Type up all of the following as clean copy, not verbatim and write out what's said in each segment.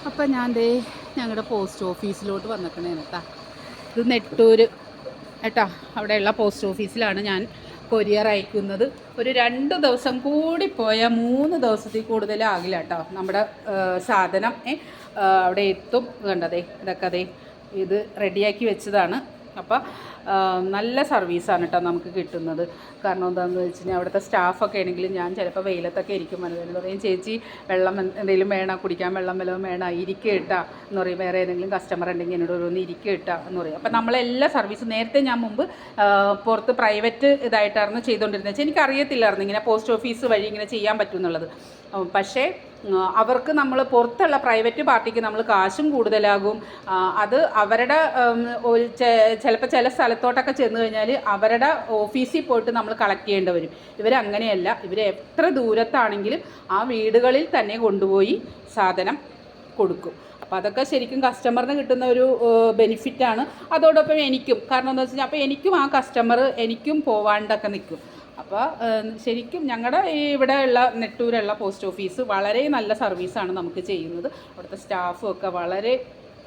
അപ്പം ഞാൻ ദേ ഞങ്ങളുടെ പോസ്റ്റ് ഓഫീസിലോട്ട് വന്നിക്കണേ കേട്ടാ. ഇത് നെട്ടൂർ കേട്ടോ, അവിടെയുള്ള പോസ്റ്റ് ഓഫീസിലാണ് ഞാൻ കൊറിയർ അയക്കുന്നത്. ഒരു 2 ദിവസം കൂടി പോയാൽ 3 ദിവസത്തിൽ കൂടുതലാകില്ല കേട്ടോ നമ്മുടെ സാധനം അവിടെ എത്തും. കണ്ടതേ ഇതൊക്കെ അതേ ഇത് റെഡിയാക്കി വെച്ചതാണ്. അപ്പോൾ നല്ല സർവീസാണ് കേട്ടോ നമുക്ക് കിട്ടുന്നത്. കാരണം എന്താണെന്ന് വെച്ച് കഴിഞ്ഞാൽ അവിടുത്തെ സ്റ്റാഫൊക്കെ ആണെങ്കിലും ഞാൻ ചിലപ്പോൾ വെയിലത്തൊക്കെ ഇരിക്കും. മനസ്സിലെന്ന് പറയും, ചേച്ചി വെള്ളം എന്തെങ്കിലും വേണം, കുടിക്കാൻ വെള്ളം വല്ലതും വേണം, ഇരിക്കുക ഇട്ടാ എന്ന് പറയും. വേറെ ഏതെങ്കിലും കസ്റ്റമർ ഉണ്ടെങ്കിൽ എന്നോട് ഒന്ന് ഇരിക്കുക ഇട്ടാ എന്ന് പറയും. അപ്പോൾ നമ്മളെല്ലാ സർവീസും നേരത്തെ ഞാൻ മുമ്പ് പുറത്ത് പ്രൈവറ്റ് ഇതായിട്ടായിരുന്നു ചെയ്തുകൊണ്ടിരുന്നത് വെച്ചാൽ എനിക്കറിയത്തില്ലായിരുന്നു ഇങ്ങനെ പോസ്റ്റ് ഓഫീസ് വഴി ഇങ്ങനെ ചെയ്യാൻ പറ്റും എന്നുള്ളത്. പക്ഷേ അവർക്ക് നമ്മൾ പുറത്തുള്ള പ്രൈവറ്റ് പാർട്ടിക്ക് നമ്മൾ കാശും കൂടുതലാകും. അത് അവരുടെ ചിലപ്പോൾ ചില സ്ഥലത്തോട്ടൊക്കെ ചെന്ന് കഴിഞ്ഞാൽ അവരുടെ ഓഫീസിൽ പോയിട്ട് നമ്മൾ കളക്ട് ചെയ്യേണ്ടി വരും. ഇവരങ്ങനെയല്ല, ഇവർ എത്ര ദൂരത്താണെങ്കിലും ആ വീടുകളിൽ തന്നെ കൊണ്ടുപോയി സാധനം കൊടുക്കും. അപ്പോൾ അതൊക്കെ ശരിക്കും കസ്റ്റമറിന് കിട്ടുന്ന ഒരു ബെനിഫിറ്റാണ്. അതോടൊപ്പം എനിക്കും, കാരണം എന്താ വെച്ച് കഴിഞ്ഞാൽ അപ്പോൾ എനിക്കും ആ കസ്റ്റമർ എനിക്കും പോവാണ്ടൊക്കെ നിൽക്കും. അപ്പോൾ ശരിക്കും ഞങ്ങളുടെ ഇവിടെ ഉള്ള നെട്ടൂരുള്ള പോസ്റ്റ് ഓഫീസ് വളരെ നല്ല സർവീസാണ് നമുക്ക് ചെയ്യുന്നത്. അവിടുത്തെ സ്റ്റാഫും ഒക്കെ വളരെ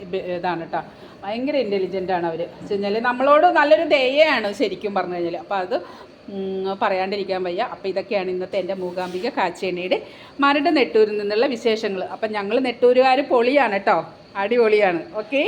ഇതാണ് കേട്ടോ, ഭയങ്കര ഇൻ്റലിജൻ്റാണ് അവർ. വെച്ച് കഴിഞ്ഞാൽ നമ്മളോട് നല്ലൊരു ദയയാണ് ശരിക്കും പറഞ്ഞു കഴിഞ്ഞാൽ. അപ്പോൾ അത് പറയാണ്ടിരിക്കാൻ വയ്യ. അപ്പോൾ ഇതൊക്കെയാണ് ഇന്നത്തെ എൻ്റെ മൂകാംബിക കാച്ചേണിയുടെ മരട് നെട്ടൂരിൽ നിന്നുള്ള വിശേഷങ്ങൾ. അപ്പം ഞങ്ങൾ നെട്ടൂരുകാർ പൊളിയാണ് കേട്ടോ, അടിപൊളിയാണ്. ഓക്കെ.